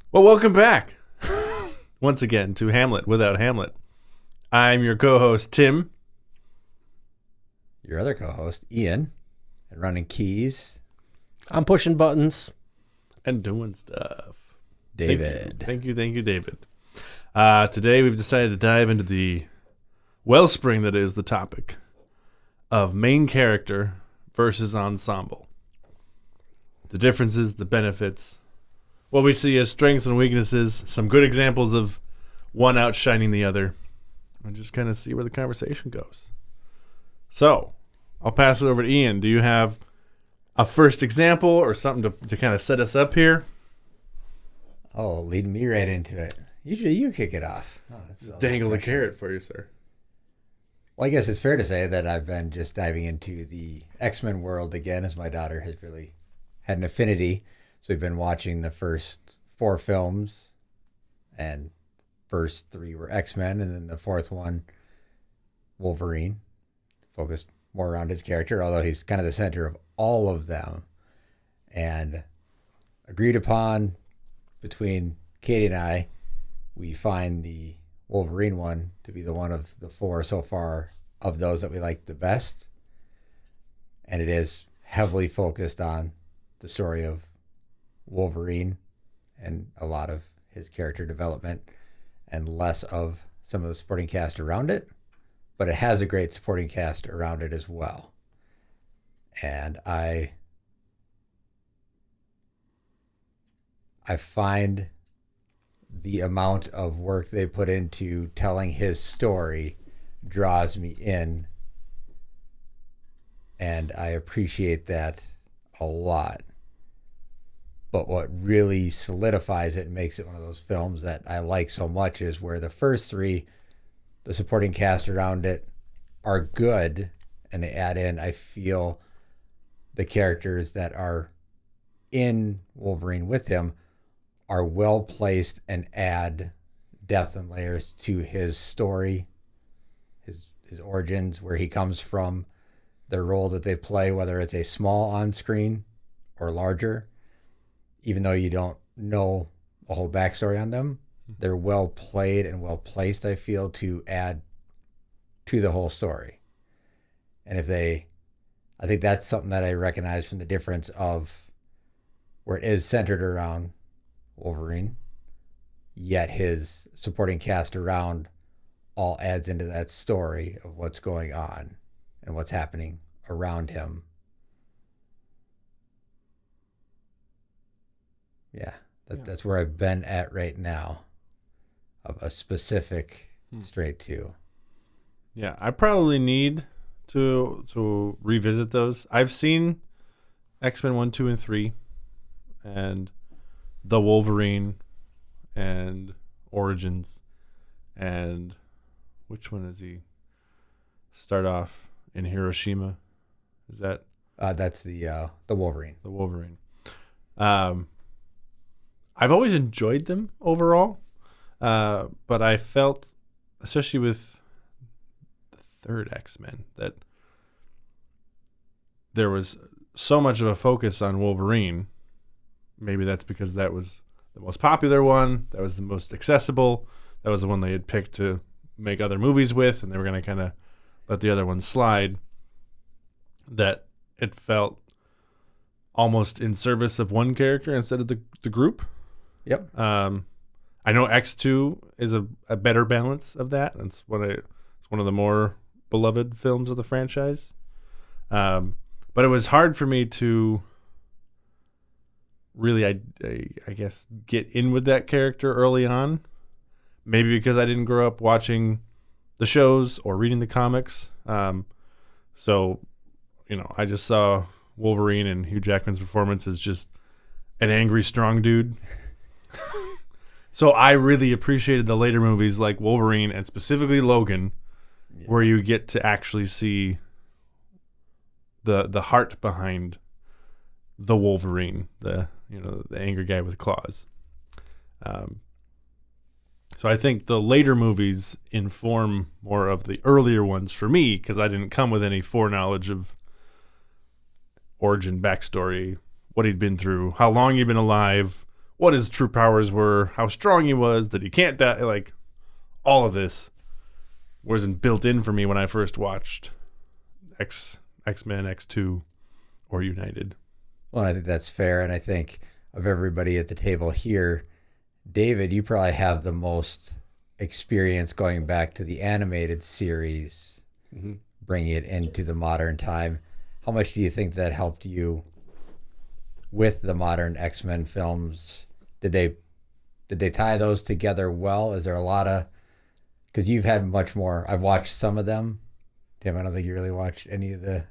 Well, welcome back once again to Hamlet without Hamlet. I'm your co-host, Tim. Your other co-host, Ian, and running keys, I'm pushing buttons. And doing stuff. David. Thank you, David. Today we've decided to dive into the wellspring that is the topic of main character versus ensemble. The differences, the benefits, what we see as strengths and weaknesses, some good examples of one outshining the other, and just kind of see where the conversation goes. So, I'll pass it over to Ian. Do you have a first example or something to kind of set us up here? Oh, leading me right into it. Usually you kick it off. Just dangle the carrot for you, sir. Well, I guess it's fair to say that I've been just diving into the X-Men world again, as my daughter has really had an affinity. So we've been watching the first 4 films, and first 3 were X-Men, and then the 4th one, Wolverine, focused more around his character, although he's kind of the center of all of them. And agreed upon between Katie and I, we find the Wolverine one to be the one of the 4 so far of those that we like the best. And it is heavily focused on the story of Wolverine and a lot of his character development and less of some of the supporting cast around it. But it has a great supporting cast around it as well. And I find the amount of work they put into telling his story draws me in, and I appreciate that a lot. But what really solidifies it and makes it one of those films that I like so much is where the first 3, the supporting cast around it, are good, and they add in, I feel, the characters that are in Wolverine with him are well placed and add depth and layers to his story, his origins, where he comes from, the role that they play, whether it's a small on screen or larger. Even though you don't know a whole backstory on them, they're well played and well placed, I feel, to add to the whole story. And I think that's something that I recognize from the difference of where it is centered around Wolverine, yet his supporting cast around all adds into that story of what's going on and what's happening around him. Yeah, that's where I've been at right now, of a specific straight to. Yeah, I probably need to revisit those. I've seen X-Men 1, 2, and 3, and the Wolverine, and Origins, and which one does he start off in Hiroshima? Is that That's the Wolverine. the Wolverine? I've always enjoyed them overall, but I felt, especially with the third X-Men, that there was so much of a focus on Wolverine. Maybe that's because that was the most popular one, that was the most accessible, that was the one they had picked to make other movies with, and they were going to kind of let the other ones slide, that it felt almost in service of one character instead of the group. Yep. I know X2 is a better balance of that. It's one of the more beloved films of the franchise. But it was hard for me to really, I guess, get in with that character early on. Maybe because I didn't grow up watching the shows or reading the comics. So, I just saw Wolverine and Hugh Jackman's performance as just an angry, strong dude. So I really appreciated the later movies like Wolverine and specifically Logan, where you get to actually see the heart behind the Wolverine, the angry guy with claws. So I think the later movies inform more of the earlier ones for me, because I didn't come with any foreknowledge of origin, backstory, what he'd been through, how long he'd been alive, what his true powers were, how strong he was, that he can't die. Like, all of this wasn't built in for me when I first watched X-Men, X2, or United. Well, I think that's fair. And I think of everybody at the table here, David, you probably have the most experience going back to the animated series, bringing it into the modern time. How much do you think that helped you with the modern X-Men films? Did they tie those together well? Is there a lot of, because you've had much more, I've watched some of them. Tim, I don't think you really watched any of the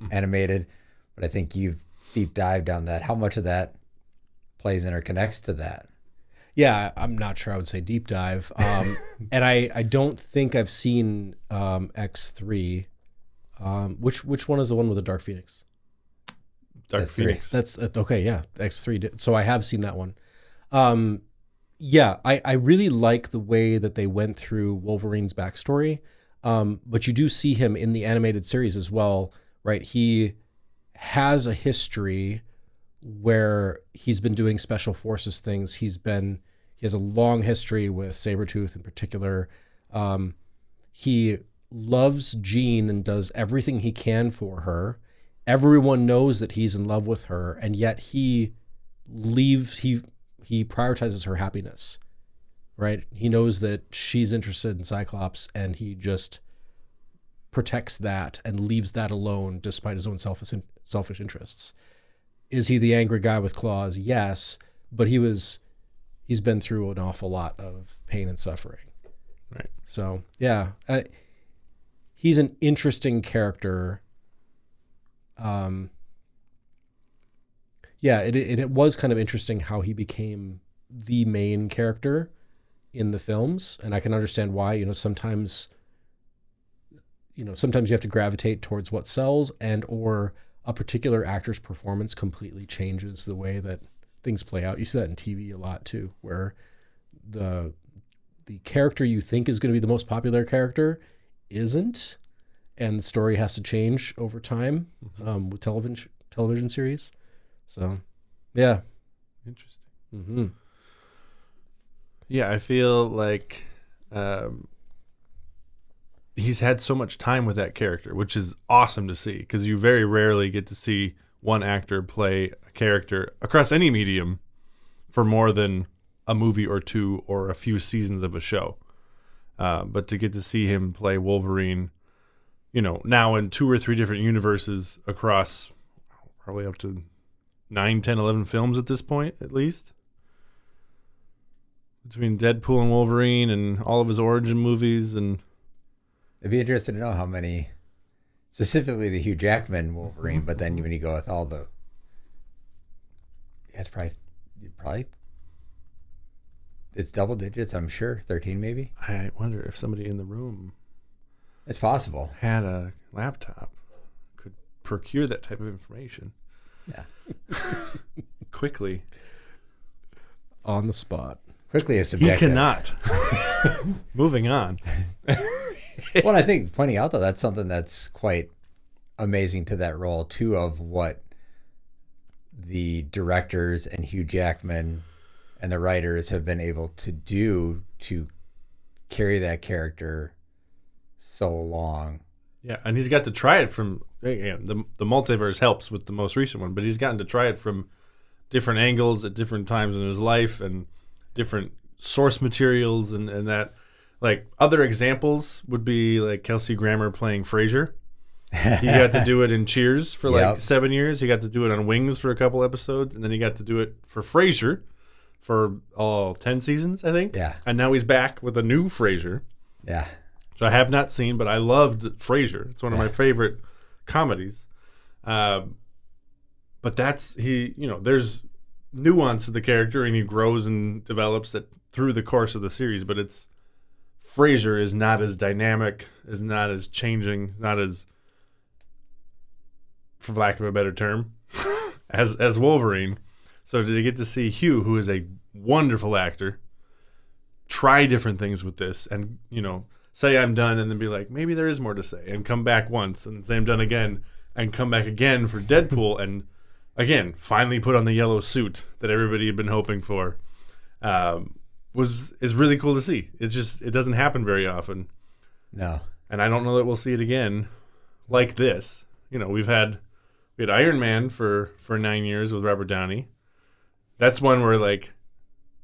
animated, but I think you've deep dived on that. How much of that plays in or connects to that? Yeah, I'm not sure I would say deep dive. And I don't think I've seen X3. Which one is the one with the Dark Phoenix? Dark Phoenix. That's okay, yeah. X3. So I have seen that one. Yeah, I really like the way that they went through Wolverine's backstory. But you do see him in the animated series as well, right? He has a history where he's been doing special forces things. He has a long history with Sabretooth in particular. He loves Jean and does everything he can for her. Everyone knows that he's in love with her, and yet he prioritizes her happiness, right? He knows that she's interested in Cyclops, and he just protects that and leaves that alone despite his own selfish interests. Is he the angry guy with claws? Yes, but he's been through an awful lot of pain and suffering. Right. So, yeah, he's an interesting character. Yeah, it was kind of interesting how he became the main character in the films, and I can understand why. Sometimes you have to gravitate towards what sells, and or a particular actor's performance completely changes the way that things play out. You see that in TV a lot too, where the character you think is going to be the most popular character isn't, and the story has to change over time with television series. So, yeah. Interesting. Mm-hmm. Yeah, I feel like he's had so much time with that character, which is awesome to see, because you very rarely get to see one actor play a character across any medium for more than a movie or two or a few seasons of a show. But to get to see him play Wolverine, now in 2 or 3 different universes across probably up to 9, 10, 11 films at this point, at least. Between Deadpool and Wolverine and all of his origin movies. And I'd be interested to know how many, specifically the Hugh Jackman Wolverine, but then when you go with all the, it's probably it's double digits, I'm sure, 13 maybe. I wonder if somebody in the room, it's possible, had a laptop, could procure that type of information. Yeah. Quickly. On the spot. Quickly is subjective. He cannot. Moving on. Well, I think pointing out, though, that's something that's quite amazing to that role, too, of what the directors and Hugh Jackman and the writers have been able to do to carry that character so long. Yeah, and he's got to try it from, again, the multiverse helps with the most recent one, but he's gotten to try it from different angles at different times in his life and different source materials, and that, like, other examples would be like Kelsey Grammer playing Frasier. He got to do it in Cheers for like 7 years. He got to do it on Wings for a couple episodes, and then he got to do it for Frasier for 10 seasons, I think. Yeah. And now he's back with a new Frasier. Yeah. So I have not seen, but I loved Frasier. It's one of my favorite comedies. But there's nuance to the character, and he grows and develops it through the course of the series. But Frasier is not as dynamic, is not as changing, not as, for lack of a better term, as Wolverine. So did you get to see Hugh, who is a wonderful actor, try different things with this, and say I'm done, and then be like, maybe there is more to say, and come back once, and say I'm done again, and come back again for Deadpool, and again, finally put on the yellow suit that everybody had been hoping for, is really cool to see. It doesn't happen very often. No. And I don't know that we'll see it again like this. You know, we had Iron Man for 9 years with Robert Downey. That's one where like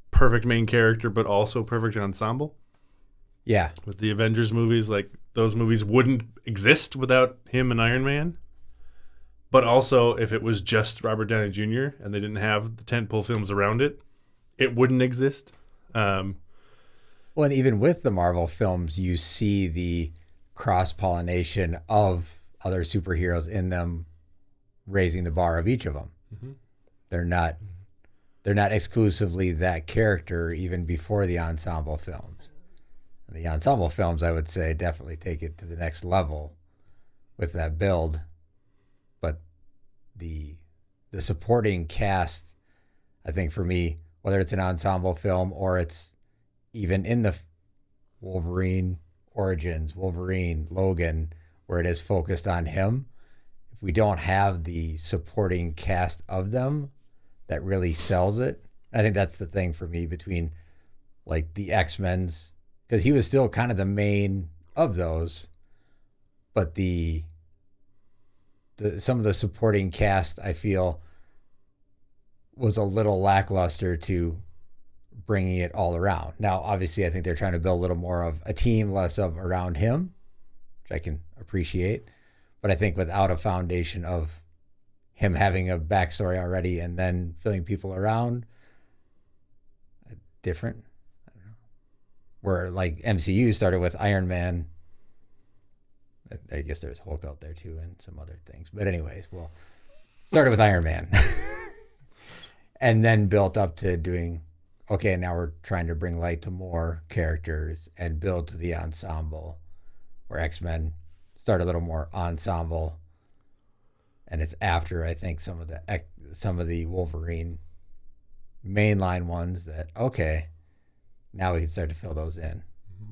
perfect main character, but also perfect ensemble. Yeah. With the Avengers movies, like those movies wouldn't exist without him and Iron Man. But also, if it was just Robert Downey Jr. and they didn't have the tentpole films around it, it wouldn't exist. Well, and even with the Marvel films, you see the cross-pollination of other superheroes in them, raising the bar of each of them. Mm-hmm. They're not exclusively that character even before the ensemble films. And the ensemble films, I would say, definitely take it to the next level with that build. But the supporting cast, I think for me, whether it's an ensemble film or it's even in the Wolverine Origins, Wolverine, Logan, where it is focused on him, if we don't have the supporting cast of them that really sells it, I think that's the thing for me between like the X-Men's, because he was still kind of the main of those, but some of the supporting cast I feel was a little lackluster to bringing it all around. Now, obviously, I think they're trying to build a little more of a team, less of around him, which I can appreciate. But I think without a foundation of him having a backstory already and then filling people around, different. I don't know. Where like MCU started with Iron Man. I guess there's Hulk out there too and some other things. But anyways, well, started with Iron Man. And then built up to doing, okay, now we're trying to bring light to more characters and build to the ensemble, where X-Men start a little more ensemble. And it's after, I think, some of the Wolverine mainline ones that, okay, now we can start to fill those in. Mm-hmm.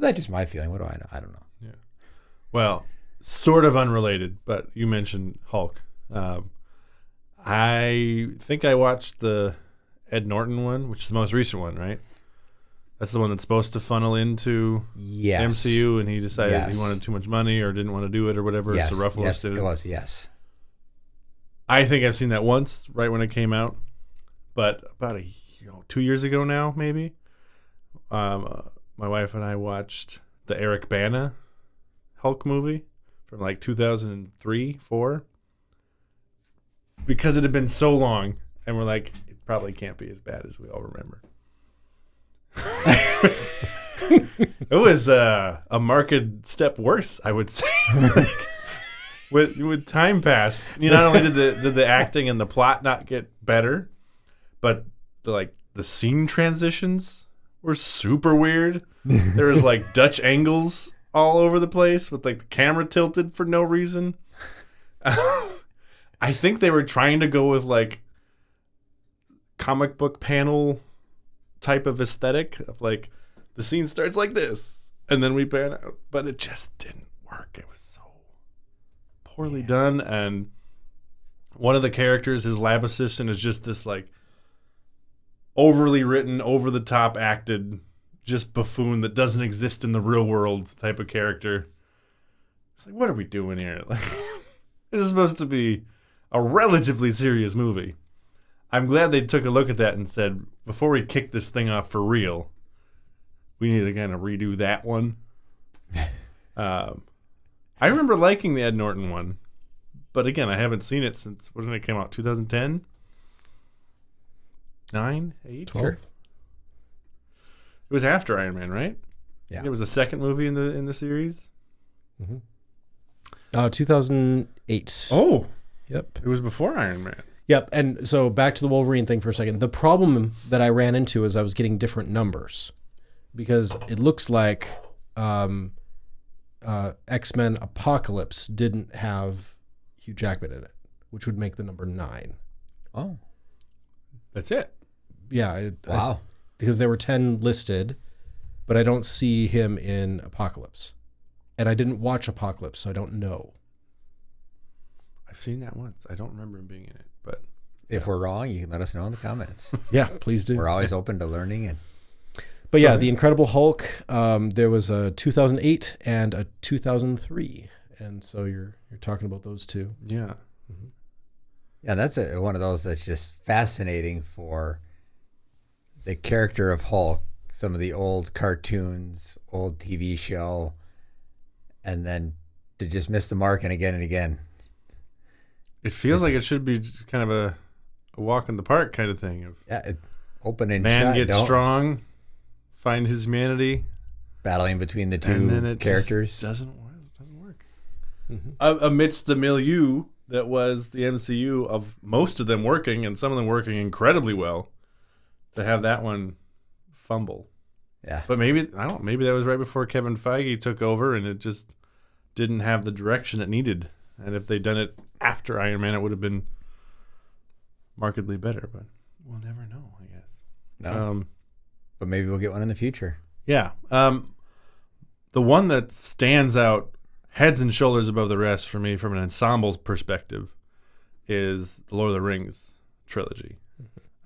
That's just my feeling. What do I know? I don't know. Yeah. Well, sort of unrelated, but you mentioned Hulk. I think I watched the Ed Norton one, which is the most recent one, right? That's the one that's supposed to funnel into MCU, and he decided he wanted too much money or didn't want to do it or whatever, so Ruffalo did it. It was, yes. I think I've seen that once, right when it came out, but about 2 years ago now, maybe. My wife and I watched the Eric Bana Hulk movie from like 2003, 2004. Because it had been so long, and we're like, it probably can't be as bad as we all remember. It was a marked step worse, I would say. with time passed, not only did the acting and the plot not get better, but the scene transitions were super weird. There was like Dutch angles all over the place with like the camera tilted for no reason. I think they were trying to go with like comic book panel type of aesthetic of like the scene starts like this and then we pan out, but it just didn't work. It was so poorly done, and one of the characters, his lab assistant, is just this like overly written, over the top acted just buffoon that doesn't exist in the real world type of character. It's like, what are we doing here? Like, this is supposed to be a relatively serious movie. I'm glad they took a look at that and said, before we kick this thing off for real, we need to kind of redo that one. I remember liking the Ed Norton one, but again, I haven't seen it since, when did it come out? 2010? 9? 8? 12? Sure. It was after Iron Man, right? Yeah. It was the second movie in the series. Mm-hmm. 2008. Oh, yep. It was before Iron Man. Yep. And so back to the Wolverine thing for a second. The problem that I ran into is I was getting different numbers because it looks like X-Men Apocalypse didn't have Hugh Jackman in it, which would make the number 9. Oh, that's it. Yeah. Wow. Because there were 10 listed, but I don't see him in Apocalypse. And I didn't watch Apocalypse, so I don't know. I've seen that once. I don't remember him being in it, but If we're wrong, you can let us know in the comments. Yeah, please do. We're always open to learning. And But yeah, The Incredible Hulk, there was a 2008 and a 2003. And so you're talking about those two. yeah. yeah, that's one of those that's just fascinating for the character of Hulk, some of the old cartoons, old TV show, and then to just miss the mark and again. It feels like it should be just kind of a walk in the park kind of thing. Of Yeah, open and man shut. gets don't- strong, find his humanity, battling between the and then two it characters. just doesn't work. Amidst the milieu that was the MCU of most of them working and some of them working incredibly well, to have that one fumble. Yeah, But maybe maybe that was right before Kevin Feige took over and it just didn't have the direction it needed. And if they'd done it after Iron Man, it would have been markedly better. But we'll never know, I guess. no, but maybe we'll get one in the future. Yeah. The one that stands out heads and shoulders above the rest for me from an ensemble's perspective is the Lord of the Rings trilogy.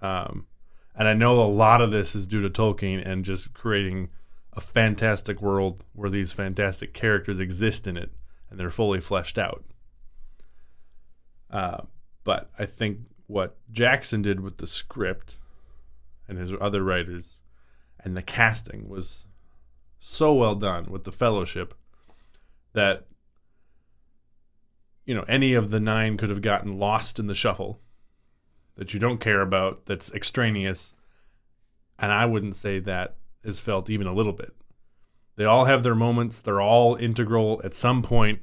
And I know a lot of this is due to Tolkien and just creating a fantastic world where these fantastic characters exist in it and they're fully fleshed out. But I think what Jackson did with the script and his other writers and the casting was so well done with the Fellowship that, you know, any of the 9 could have gotten lost in the shuffle that you don't care about, that's extraneous. And I wouldn't say that is felt even a little bit. They all have their moments. They're all integral at some point.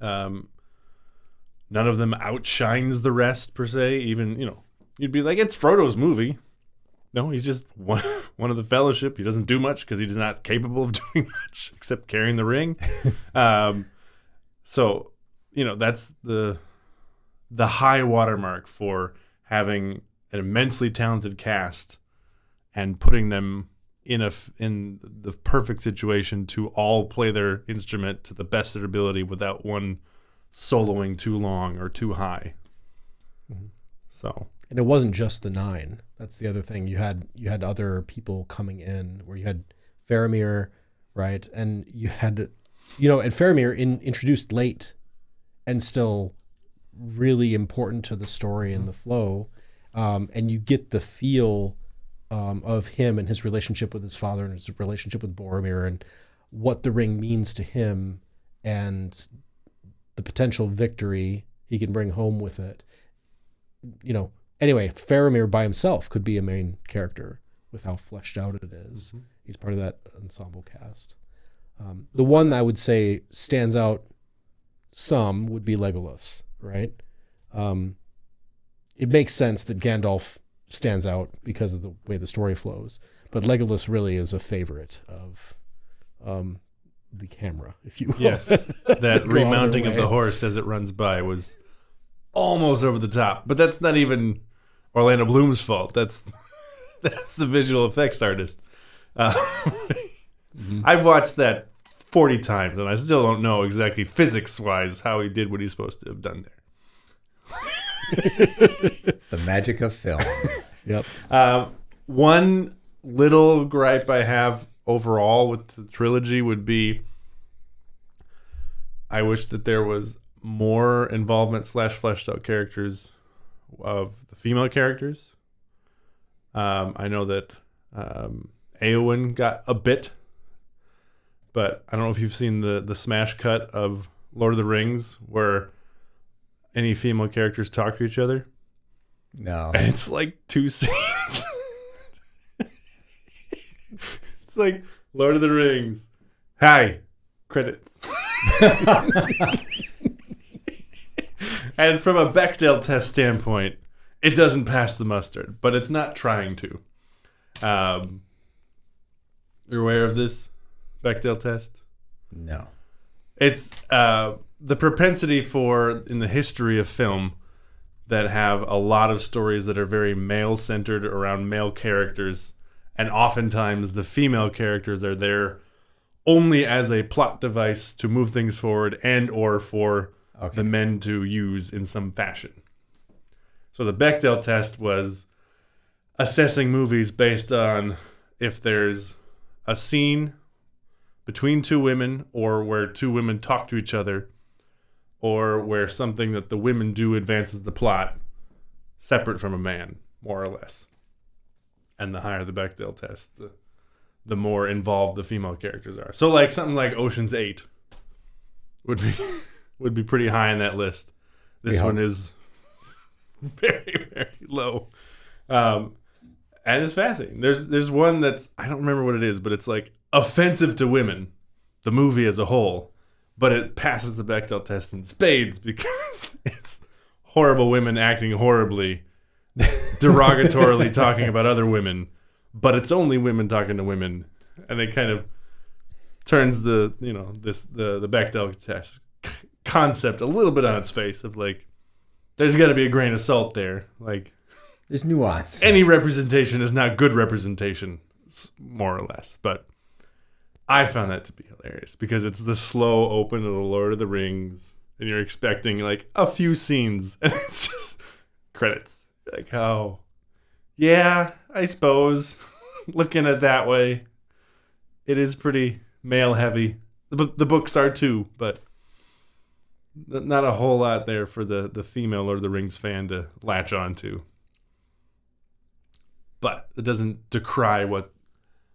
None of them outshines the rest, per se. Even, you know, you'd be like, it's Frodo's movie. No, he's just one of the Fellowship. He doesn't do much because he's not capable of doing much except carrying the ring. So, you know, that's the high watermark for having an immensely talented cast and putting them in the perfect situation to all play their instrument to the best of their ability without one soloing too long or too high. Mm-hmm. So, And it wasn't just the 9. That's the other thing. You had other people coming in where you had Faramir, right? And you had, and Faramir introduced late and still really important to the story and the flow. And you get the feel of him and his relationship with his father and his relationship with Boromir and what the ring means to him and the potential victory he can bring home with it. Anyway, Faramir by himself could be a main character with how fleshed out it is. Mm-hmm. He's part of that ensemble cast. The one that I would say stands out some would be Legolas, right? It makes sense that Gandalf stands out because of the way the story flows, but Legolas really is a favorite of the camera, if you will. yes, that remounting of the horse as it runs by was almost over the top, but that's not even Orlando Bloom's fault. That's the visual effects artist. Mm-hmm. I've watched that 40 times and I still don't know exactly physics-wise how he did what he's supposed to have done there. The magic of film. Yep. One little gripe I have overall with the trilogy would be I wish that there was more involvement / fleshed out characters of the female characters. I know that Eowyn got a bit, but I don't know if you've seen the smash cut of Lord of the Rings where any female characters talk to each other. No. And it's like 2 scenes. It's like Lord of the Rings. Hi. Credits. And from a Bechdel test standpoint, it doesn't pass the mustard, but it's not trying to. You're aware of this Bechdel test? No. It's the propensity for, in the history of film, that have a lot of stories that are very male-centered around male characters, and oftentimes the female characters are there only as a plot device to move things forward and or for the men to use in some fashion. So the Bechdel test was assessing movies based on if there's a scene between two women, or where two women talk to each other, or where something that the women do advances the plot separate from a man, more or less. And the higher the Bechdel test, the more involved the female characters are. So like something like Ocean's 8 would be pretty high on that list. This one is very, very low. And it's fascinating. There's one that's, I don't remember what it is, but it's like offensive to women, the movie as a whole, but it passes the Bechdel test in spades because it's horrible women acting horribly, derogatorily talking about other women, but it's only women talking to women, and it kind of turns the Bechdel test concept a little bit on its face of like, there's got to be a grain of salt there, like there's nuance. Any representation is not good representation, more or less. But I found that to be hilarious because it's the slow open of the Lord of the Rings, and you're expecting like a few scenes, and it's just credits. Like, oh, yeah, I suppose. Looking at it that way, it is pretty male heavy. The books are too, but not a whole lot there for the female Lord of the Rings fan to latch on to. But it doesn't decry what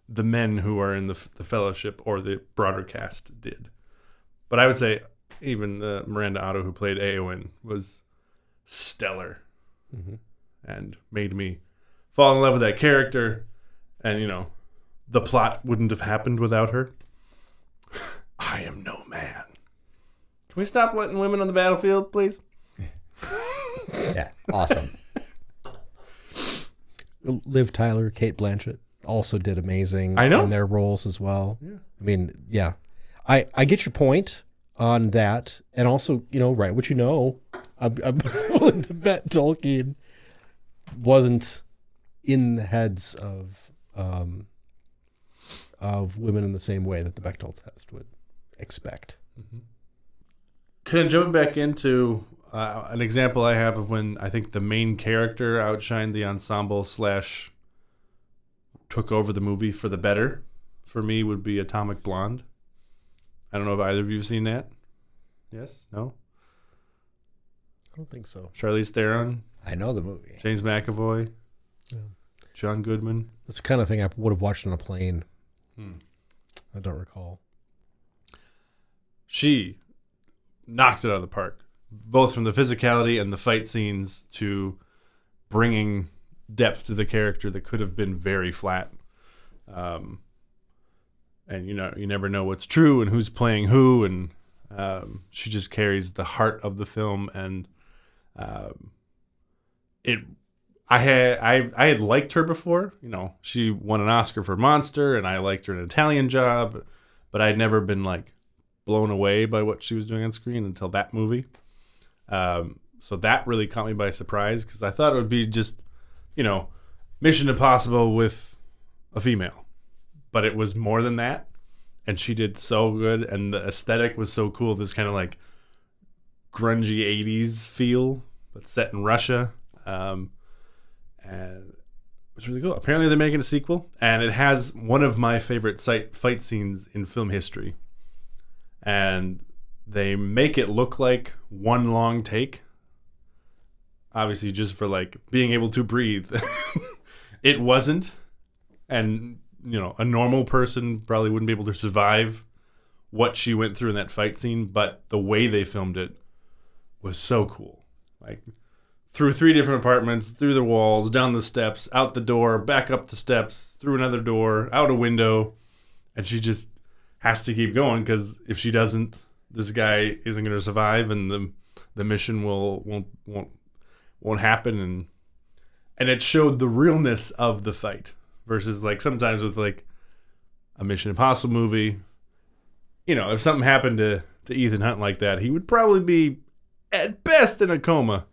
the men who are in the Fellowship or the broader cast did. But I would say even Miranda Otto, who played Éowyn, was stellar and made me fall in love with that character. And, the plot wouldn't have happened without her. I am no man. Can we stop letting women on the battlefield, please? Yeah, awesome. Liv Tyler, Cate Blanchett also did amazing in their roles as well. Yeah. I mean, yeah. I get your point on that. And also, right, what I'm willing to bet Tolkien wasn't in the heads of women in the same way that the Bechdel test would expect. Mm-hmm. Kind of jumping back into an example I have of when I think the main character outshined the ensemble / took over the movie for the better, for me, would be Atomic Blonde. I don't know if either of you have seen that. Yes? No? I don't think so. Charlize Theron. I know the movie. James McAvoy. Yeah. John Goodman. That's the kind of thing I would have watched on a plane. I don't recall. She knocked it out of the park, both from the physicality and the fight scenes to bringing depth to the character that could have been very flat. And you never know what's true and who's playing who, and she just carries the heart of the film. And I had liked her before. She won an Oscar for Monster, and I liked her in Italian Job, but I'd never been like blown away by what she was doing on screen until that movie. So that really caught me by surprise because I thought it would be just, Mission Impossible with a female. But it was more than that. And she did so good. And the aesthetic was so cool. This kind of like grungy 80s feel, but set in Russia. And it was really cool. Apparently they're making a sequel. And it has one of my favorite fight scenes in film history. And they make it look like one long take. Obviously, just for like being able to breathe. It wasn't. And, a normal person probably wouldn't be able to survive what she went through in that fight scene. But the way they filmed it was so cool. Like, through 3 different apartments, through the walls, down the steps, out the door, back up the steps, through another door, out a window. And she just has to keep going because if she doesn't, this guy isn't going to survive, and the mission won't happen, and it showed the realness of the fight versus like sometimes with like a Mission Impossible movie, if something happened to Ethan Hunt like that, he would probably be at best in a coma,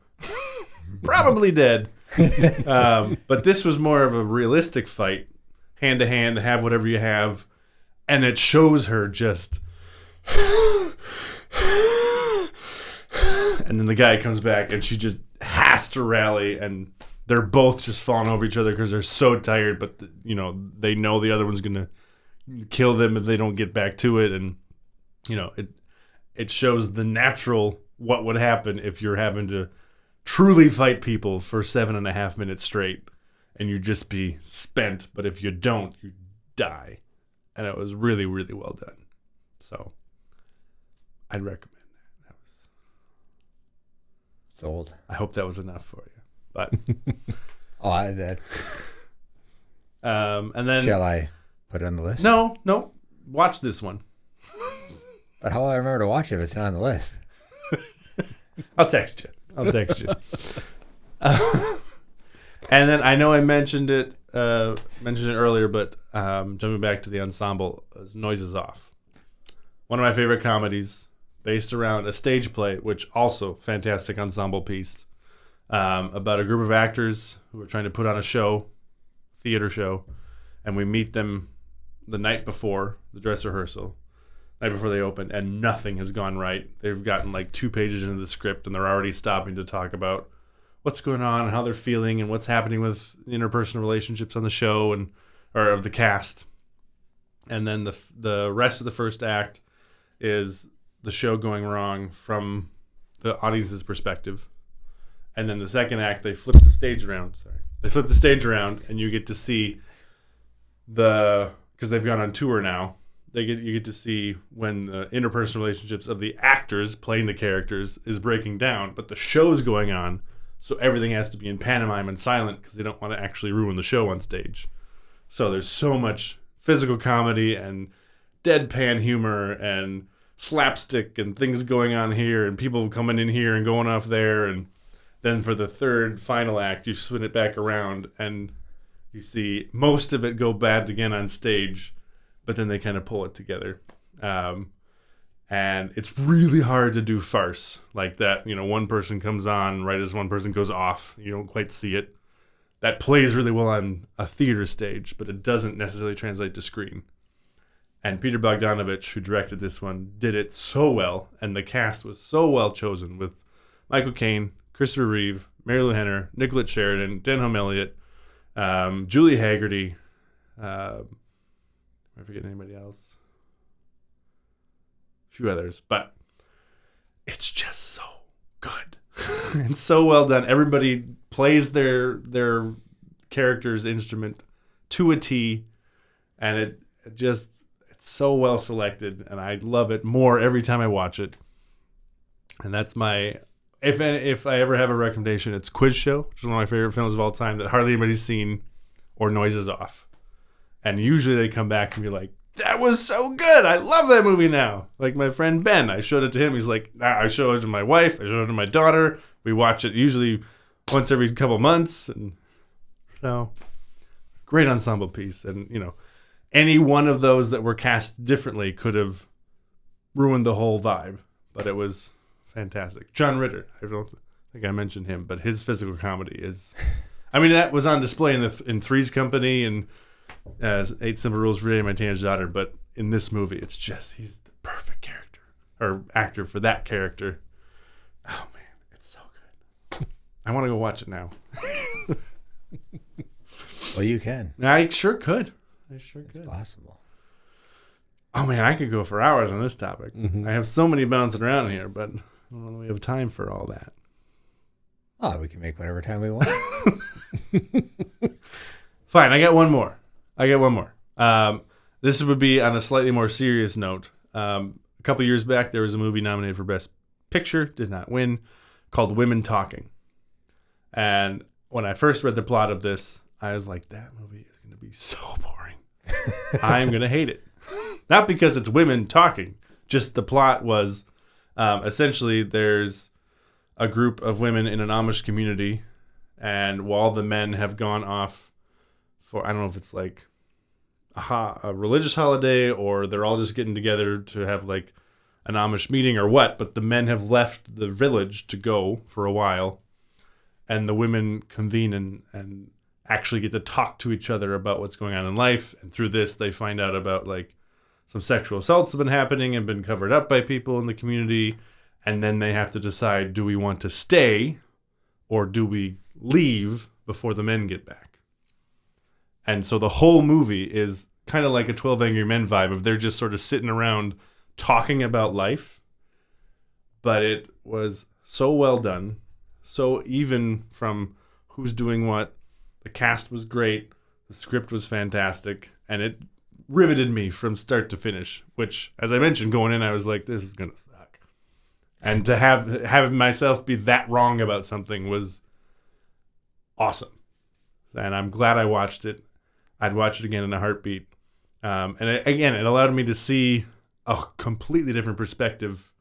probably dead. But this was more of a realistic fight, hand to hand, have whatever you have, and it shows her just And then the guy comes back, and she just has to rally, and they're both just falling over each other because they're so tired. But they know the other one's gonna kill them if they don't get back to it, and it shows the natural what would happen if you're having to truly fight people for 7.5 minutes straight, and you just be spent. But if you don't, you die, and it was really, really well done. So I'd recommend that. That was sold. I hope that was enough for you. But and then shall I put it on the list? No. Watch this one. But how will I remember to watch it if it's not on the list? I'll text you. And then I know I mentioned it earlier, but jumping back to the Ensemble, Noises Off. One of my favorite comedies, based around a stage play, which also fantastic ensemble piece, about a group of actors who are trying to put on a show, theater show, and we meet them the night before the dress rehearsal, night before they open, and nothing has gone right. They've gotten like 2 pages into the script, and they're already stopping to talk about what's going on and how they're feeling and what's happening with interpersonal relationships on the show or of the cast. And then the rest of the first act is the show going wrong from the audience's perspective. And then the second act, they flip the stage around. And you get to see because they've gone on tour now. You get to see when the interpersonal relationships of the actors playing the characters is breaking down, but the show's going on, so everything has to be in pantomime and silent because they don't want to actually ruin the show on stage. So there's so much physical comedy and deadpan humor and slapstick and things going on here and people coming in here and going off there. And then for the third final act, you spin it back around and you see most of it go bad again on stage, but then they kind of pull it together. And it's really hard to do farce like that. One person comes on right as one person goes off. You don't quite see it. That plays really well on a theater stage, but it doesn't necessarily translate to screen. And Peter Bogdanovich, who directed this one, did it so well, and the cast was so well chosen with Michael Caine, Christopher Reeve, Mary Lou Henner, Nicolette Sheridan, Denholm Elliott, Julie Haggerty, I forget anybody else. A few others, but it's just so good and so well done. Everybody plays their character's instrument to a T, and it's so well selected, and I love it more every time I watch it. And that's my if I ever have a recommendation, it's Quiz Show, which is one of my favorite films of all time that hardly anybody's seen, or Noises Off. And usually they come back and be like, that was so good. I love that movie now. Like my friend Ben, I showed it to him. He's like, I showed it to my wife. I showed it to my daughter. We watch it usually once every couple months. And great ensemble piece. And, any one of those that were cast differently could have ruined the whole vibe. But it was fantastic. John Ritter. I don't think I mentioned him, but his physical comedy is... that was on display in Three's Company and... as 8 Simple Rules for Dating My Teenage Daughter, but in this movie, it's just, he's the perfect character, or actor for that character. Oh man, it's so good. I want to go watch it now. Well, you can. I sure could. It's possible. Oh man, I could go for hours on this topic. Mm-hmm. I have so many bouncing around here, but I don't know if we have time for all that. Oh, we can make whatever time we want. Fine, I got one more. This would be on a slightly more serious note. A couple years back, there was a movie nominated for Best Picture, did not win, called Women Talking. And when I first read the plot of this, I was like, that movie is going to be so boring. I'm going to hate it. Not because it's women talking, just the plot was essentially there's a group of women in an Amish community, and while the men have gone off for, I don't know if it's like a religious holiday or they're all just getting together to have like an Amish meeting or what, but the men have left the village to go for a while, and the women convene and actually get to talk to each other about what's going on in life. And through this, they find out about like some sexual assaults have been happening and been covered up by people in the community. and then they have to decide, do we want to stay or do we leave before the men get back? And so the whole movie is kind of like a 12 Angry Men vibe of they're just sort of sitting around talking about life. But it was so well done. So even from who's doing what, the cast was great, the script was fantastic, and it riveted me from start to finish, which, as I mentioned, going in, I was like, this is going to suck. And to have myself be that wrong about something was awesome. And I'm glad I watched it. I'd watch it again in a heartbeat. It allowed me to see a completely different perspective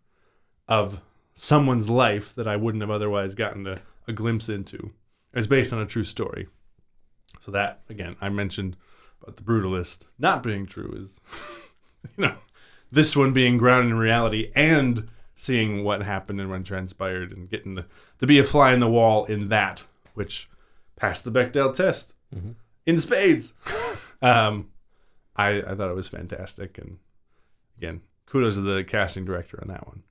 of someone's life that I wouldn't have otherwise gotten a glimpse into. It's based on a true story. So that, again, I mentioned about the Brutalist not being true is, this one being grounded in reality and seeing what happened and what transpired and getting to be a fly in the wall in that, which passed the Bechdel test in spades. I thought it was fantastic. And again, kudos to the casting director on that one.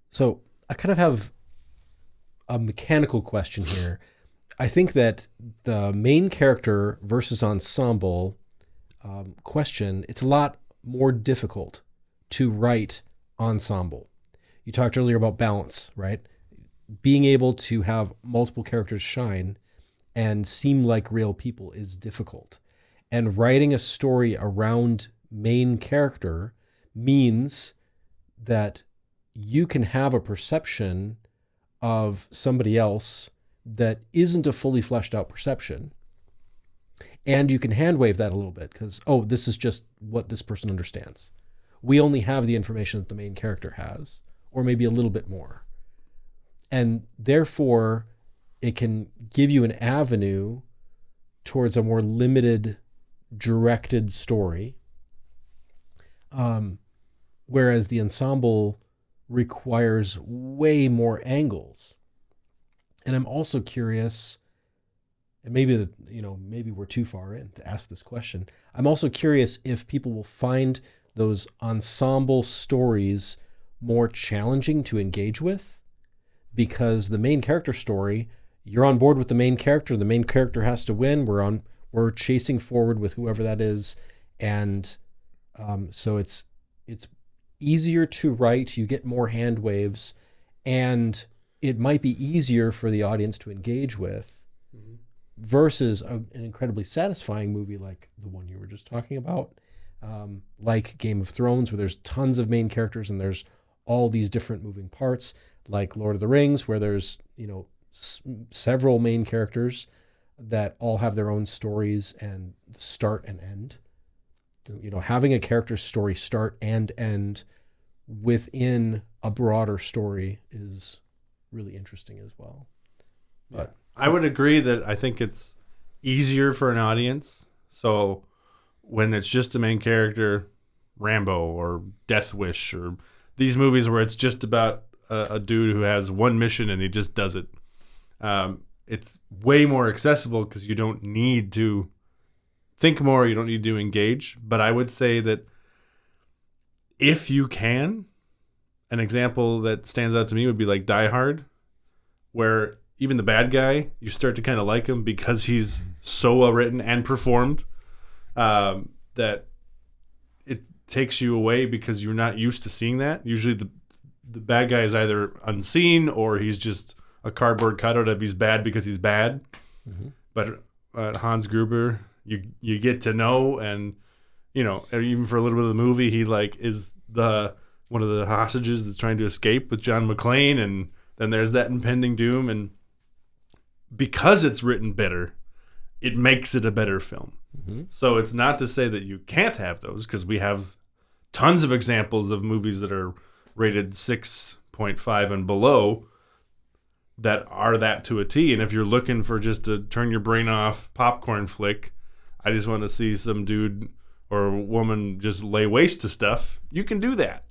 So I kind of have a mechanical question here. I think that the main character versus ensemble question, it's a lot more difficult to write ensemble. You talked earlier about balance, right? Being able to have multiple characters shine and seem like real people is difficult. And writing a story around main character means that you can have a perception of somebody else that isn't a fully fleshed out perception. And you can hand wave that a little bit because, this is just what this person understands. We only have the information that the main character has, or maybe a little bit more. And therefore, it can give you an avenue towards a more limited, directed story. Whereas the ensemble requires way more angles. And I'm also curious, and maybe maybe we're too far in to ask this question. I'm also curious if people will find those ensemble stories more challenging to engage with, because the main character story, you're on board with the main character has to win. We're chasing forward with whoever that is. And so it's easier to write, you get more hand waves, and it might be easier for the audience to engage with versus an incredibly satisfying movie like the one you were just talking about, like Game of Thrones, where there's tons of main characters and there's all these different moving parts, like Lord of the Rings, where there's, several main characters that all have their own stories and start and end. Having a character's story start and end within a broader story is really interesting as well. But I would agree that I think it's easier for an audience. So when it's just the main character, Rambo or Death Wish, or these movies where it's just about a dude who has one mission and he just does it, it's way more accessible because you don't need to think more, you don't need to engage. But I would say that if you can, an example that stands out to me would be like Die Hard, where even the bad guy, you start to kind of like him because he's so well written and performed, that it takes you away because you're not used to seeing that. Usually the bad guy is either unseen or he's just a cardboard cutout of he's bad because he's bad. But Hans Gruber, you get to know, and even for a little bit of the movie, he is one of the hostages that's trying to escape with John McClane, and then there's that impending doom, and because it's written better, it makes it a better film. So it's not to say that you can't have those, because we have tons of examples of movies that are rated 6.5 and below that are that to a T. And if you're looking for just to turn your brain off popcorn flick, I just want to see some dude or woman just lay waste to stuff, you can do that.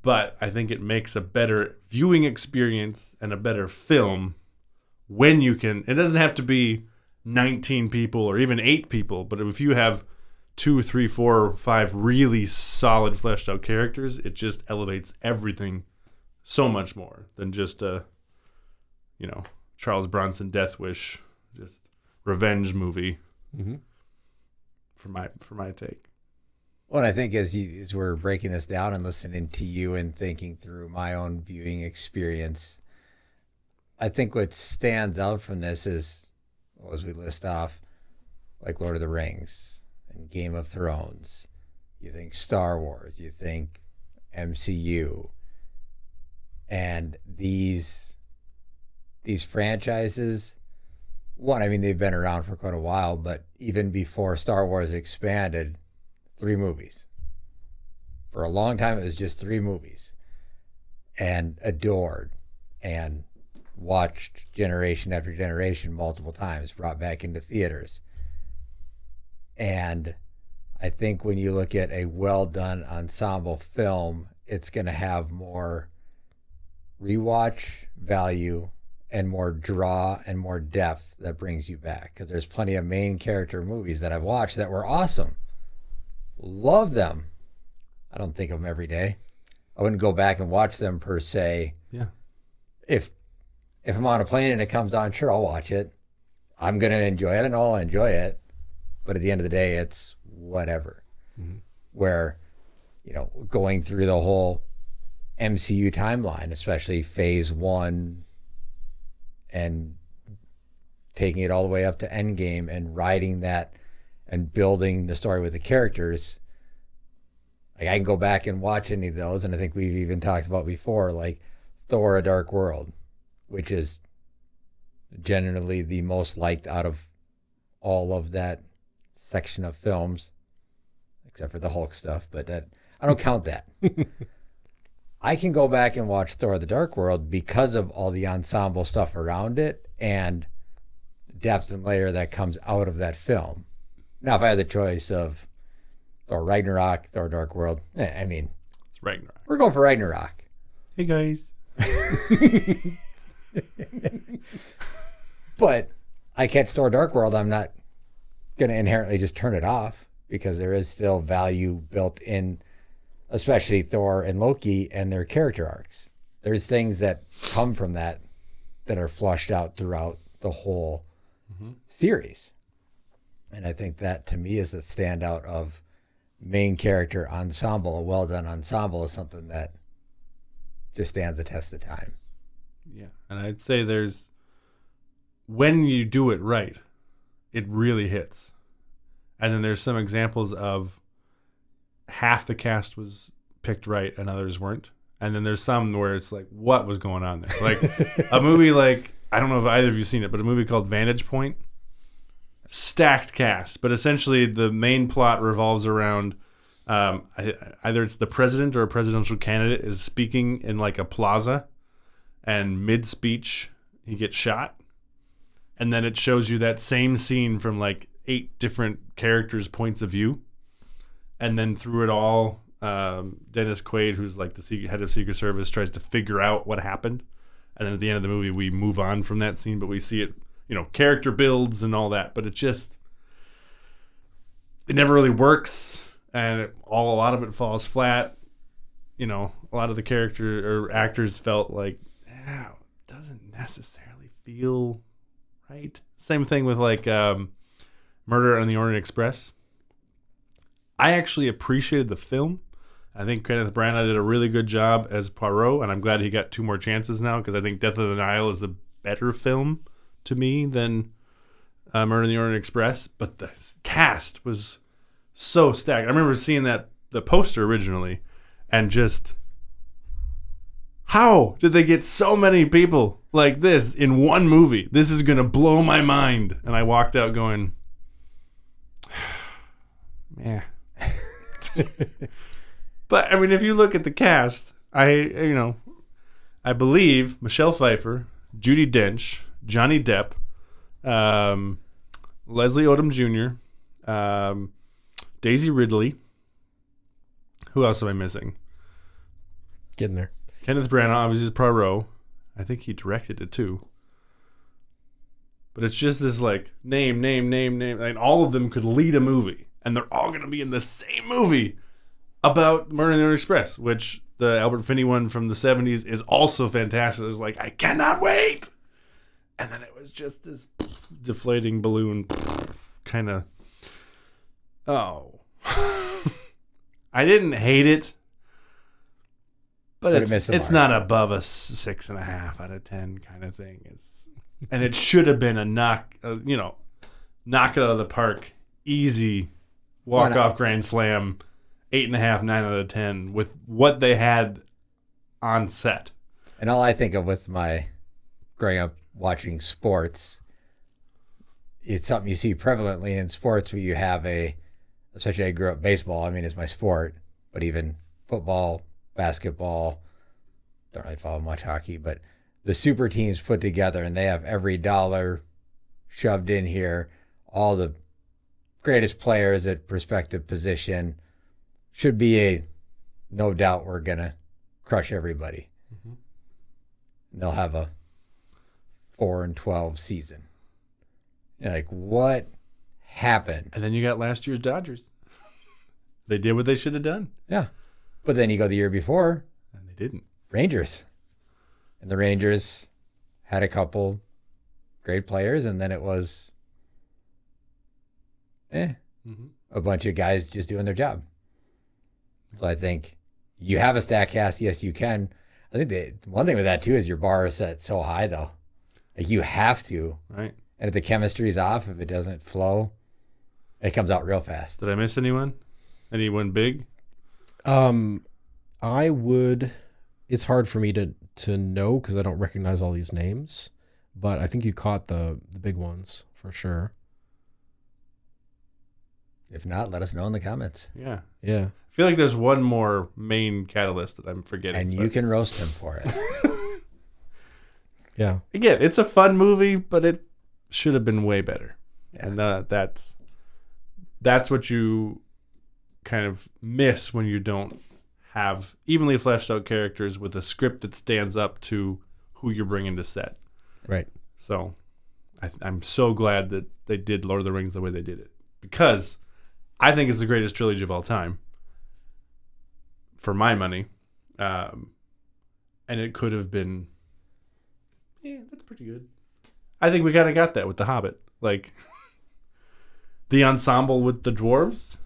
But I think it makes a better viewing experience and a better film when you can. It doesn't have to be 19 people or even 8 people, but if you have 2, 3, 4, 5 really solid fleshed out characters, it just elevates everything so much more than just a, Charles Bronson Death Wish, just revenge movie. Mm-hmm. For my take. Well, I think as we're breaking this down and listening to you and thinking through my own viewing experience, I think what stands out from this is, well, as we list off, like Lord of the Rings and Game of Thrones, you think Star Wars, you think MCU, and these franchises. One, I mean, they've been around for quite a while, but even before Star Wars expanded, 3 movies. For a long time, it was just 3 movies, and adored and watched generation after generation multiple times, brought back into theaters. And I think when you look at a well-done ensemble film, it's going to have more rewatch value and more draw and more depth that brings you back. Because there's plenty of main character movies that I've watched that were awesome. Love them. I don't think of them every day. I wouldn't go back and watch them per se. Yeah. If I'm on a plane and it comes on, sure, I'll watch it. I'm going to enjoy it. I know I'll enjoy it. But at the end of the day, it's whatever. Mm-hmm. Where, going through the whole MCU timeline, especially phase 1, and taking it all the way up to Endgame and writing that and building the story with the characters. Like, I can go back and watch any of those, and I think we've even talked about before, like Thor: A Dark World, which is generally the most liked out of all of that section of films, except for the Hulk stuff, but that I don't count that. I can go back and watch Thor: The Dark World because of all the ensemble stuff around it and depth and layer that comes out of that film. Now, if I had the choice of Thor Ragnarok, Thor: Dark World, I mean, It's Ragnarok. we're going for Ragnarok. Hey, guys. But I catch Thor: Dark World, I'm not going to inherently just turn it off because there is still value built in, especially Thor and Loki and their character arcs. There's things that come from that are flushed out throughout the whole series. And I think that, to me, is the standout of main character ensemble. A well-done ensemble is something that just stands the test of time. Yeah. And I'd say when you do it right, it really hits. And then there's some examples of half the cast was picked right and others weren't. And then there's some where it's like, what was going on there? Like a movie like, I don't know if either of you seen it, but a movie called Vantage Point. Stacked cast, but essentially the main plot revolves around either it's the president or a presidential candidate is speaking in like a plaza, and mid-speech he gets shot. And then it shows you that same scene from like 8 different characters' points of view. And then through it all, Dennis Quaid, who's like the head of Secret Service, tries to figure out what happened. And then at the end of the movie, we move on from that scene, but we see it, character builds and all that. But it never really works. And a lot of it falls flat. A lot of the character or actors felt like, it doesn't necessarily feel right. Same thing with like Murder on the Orient Express. I actually appreciated the film. I think Kenneth Branagh did a really good job as Poirot, and I'm glad he got 2 more chances now because I think Death of the Nile is a better film to me than Murder on the Orient Express. But the cast was so stacked. I remember seeing the poster originally and just, how did they get so many people like this in one movie? This is going to blow my mind. And I walked out going, yeah. But I mean, if you look at the cast, I believe Michelle Pfeiffer, Judi Dench, Johnny Depp, Leslie Odom Jr., Daisy Ridley. Who else am I missing? Getting there. Kenneth Branagh, obviously, is Poirot. I think he directed it too. But it's just this like name. Like all of them could lead a movie. and they're all going to be in the same movie about Murder in the Orient Express, which the Albert Finney one from the 70s is also fantastic. It was like, I cannot wait. And then it was just this deflating balloon kind of, oh. I didn't hate it, but it's not above a 6.5 out of 10 kind of thing. And it should have been a knock it out of the park, easy walk-off grand slam, 8.5, 9 out of 10 with what they had on set. And all I think of with my growing up watching sports, it's something you see prevalently in sports where you have especially I grew up baseball, I mean, it's my sport, but even football, basketball, don't really follow much hockey, but the super teams put together and they have every dollar shoved in here, all the greatest players at respective position. Should be no doubt we're going to crush everybody. Mm-hmm. And they'll have a 4-12 season. You're like, what happened? And then you got last year's Dodgers. They did what they should have done. Yeah. But then you go the year before. And they didn't. Rangers. And the Rangers had a couple great players, and then it was a bunch of guys just doing their job. So I think you have a stack cast. Yes, you can. I think one thing with that, too, is your bar is set so high, though. Like, you have to. Right. And if the chemistry's off, if it doesn't flow, it comes out real fast. Did I miss anyone? Anyone big? I would. It's hard for me to know because I don't recognize all these names, but I think you caught the big ones for sure. If not, let us know in the comments. Yeah. Yeah. I feel like there's one more main catalyst that I'm forgetting. And you can roast him for it. Yeah. Again, it's a fun movie, but it should have been way better. Yeah. And that's what you kind of miss when you don't have evenly fleshed out characters with a script that stands up to who you're bringing to set. Right. So I'm so glad that they did Lord of the Rings the way they did it, because I think it's the greatest trilogy of all time for my money. And it could have been, that's pretty good. I think we kind of got that with The Hobbit. Like, the ensemble with the dwarves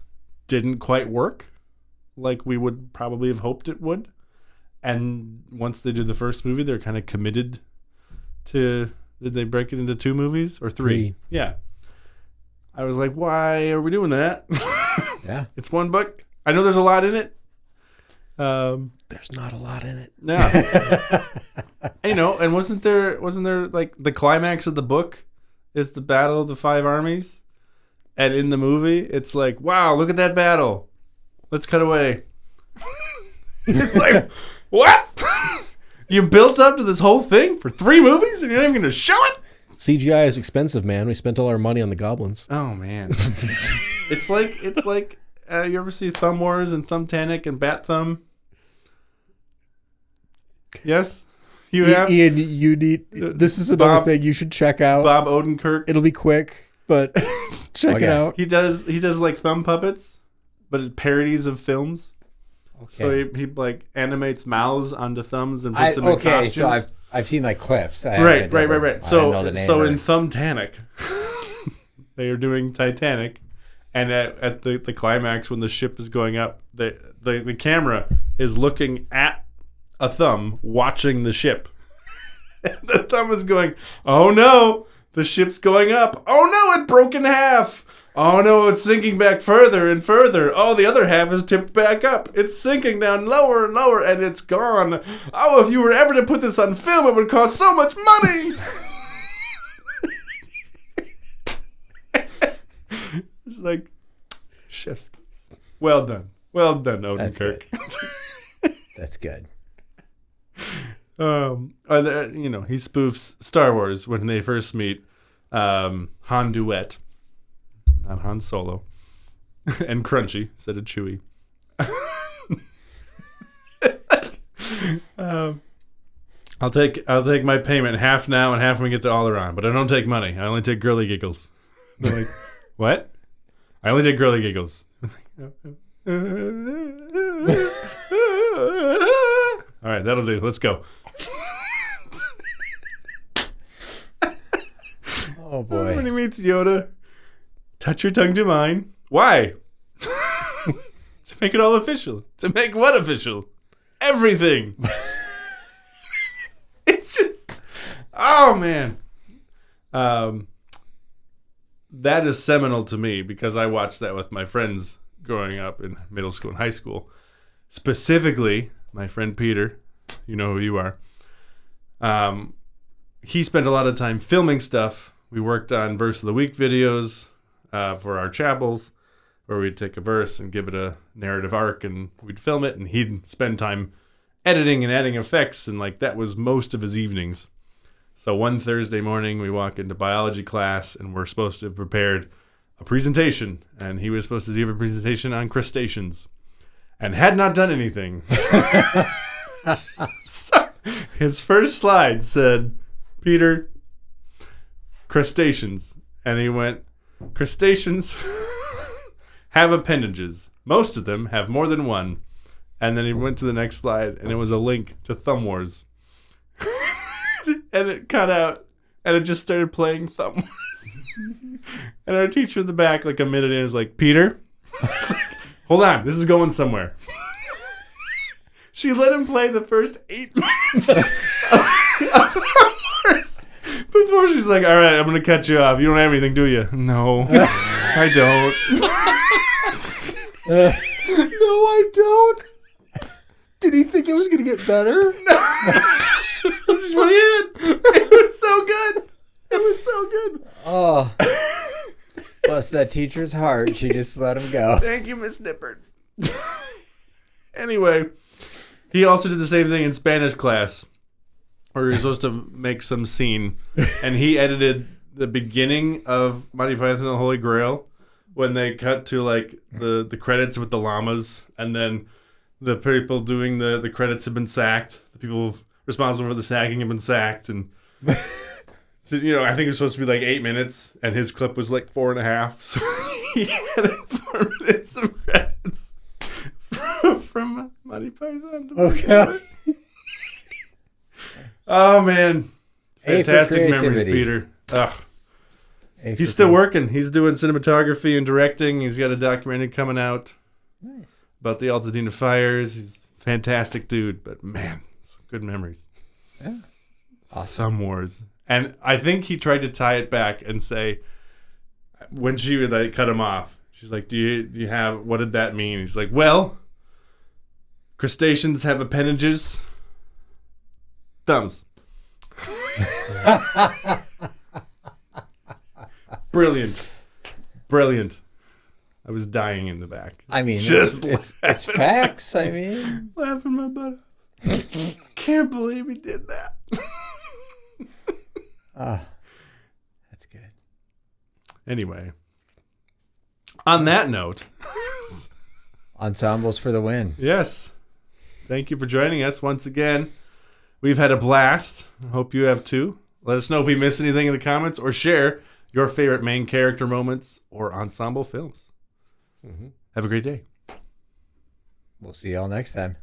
didn't quite work like we would probably have hoped it would. And once they did the first movie, they're kind of committed to, did they break it into 2 movies or 3? Yeah. I was like, why are we doing that? Yeah. It's one book. I know there's a lot in it. There's not a lot in it. Yeah. And wasn't there like the climax of the book is the Battle of the 5 Armies? And in the movie, it's like, wow, look at that battle. Let's cut away. It's like, what? You built up to this whole thing for 3 movies and you're not even going to show it? CGI is expensive, man. We spent all our money on the goblins. Oh, man. It's like you ever see Thumb Wars and Thumbtanic and Bat Thumb? Yes? You have? Ian, you need... This is another thing you should check out. Bob Odenkirk. It'll be quick, but check it out. He does like thumb puppets, but it's parodies of films. Okay. So he like animates mouths onto thumbs and puts them in costumes. So I've seen like clips. Right. So in Thumbtanic, they are doing Titanic, and at the climax when the ship is going up, the camera is looking at a thumb watching the ship. And the thumb is going, oh no, the ship's going up. Oh no, it broke in half. Oh no, it's sinking back further and further. Oh, the other half is tipped back up. It's sinking down lower and lower, and it's gone. Oh, if you were ever to put this on film, it would cost so much money. It's like, chef's kiss. Well done, Odenkirk. That's good. He spoofs Star Wars when they first meet Han Duet, not Han Solo, and Crunchy instead of Chewie. I'll take my payment half now and half when we get to Alderaan, but I don't take money. I only take girly giggles. They're like, what? I only did girly giggles. All right, that'll do. Let's go. Oh boy. When he meets Yoda, touch your tongue to mine. Why? To make it all official. To make what official? Everything. It's just, oh man. That is seminal to me because I watched that with my friends growing up in middle school and high school. Specifically, my friend Peter, you know who you are. He spent a lot of time filming stuff. We worked on verse of the week videos for our chapels, where we'd take a verse and give it a narrative arc, and we'd film it, and he'd spend time editing and adding effects, and like that was most of his evenings. So one Thursday morning, we walk into biology class, and we're supposed to have prepared a presentation, and he was supposed to give a presentation on crustaceans, and had not done anything. So his first slide said, Peter, crustaceans. And he went, crustaceans have appendages. Most of them have more than one. And then he went to the next slide, and it was a link to Thumb Wars. And it cut out, and it just started playing Thumb Wars. And our teacher in the back, like a minute in, was like, Peter? Like, hold on, this is going somewhere. She let him play the first 8 minutes of Thumb Wars before she's like, all right, I'm going to cut you off. You don't have anything, do you? No, I don't. No, I don't. Did he think it was going to get better? No. This is what he had. It was so good. It was so good. Oh. Bless that teacher's heart. She just let him go. Thank you, Miss Nippert. Anyway, he also did the same thing in Spanish class, where he was supposed to make some scene, and he edited the beginning of Monty Python and the Holy Grail when they cut to like the credits with the llamas, and then the people doing the credits have been sacked. The people responsible for the sacking have been sacked, and you know, I think it was supposed to be like 8 minutes, and his clip was like 4.5. So he had 4 minutes of credits from Monty Python. Okay. Oh man, A for fantastic memories, creativity. Peter. Ugh. He's still working. He's doing cinematography and directing. He's got a documentary coming out about the Altadena fires. He's a fantastic dude, but man, some good memories. Yeah. Awesome. Some Wars. And I think he tried to tie it back and say, when she would like cut him off, she's like, do you have, what did that mean? He's like, well, crustaceans have appendages. Thumbs. Brilliant. I was dying in the back. I mean, Just it's facts. I mean, laughing my butt off. Can't believe he did that. that's good. Anyway, on that note, Ensembles for the win. yes, thank you for joining us once again. We've had a blast. I hope you have too. Let us know if we missed anything in the comments, or share your favorite main character moments or ensemble films. Have a great day. We'll see y'all next time.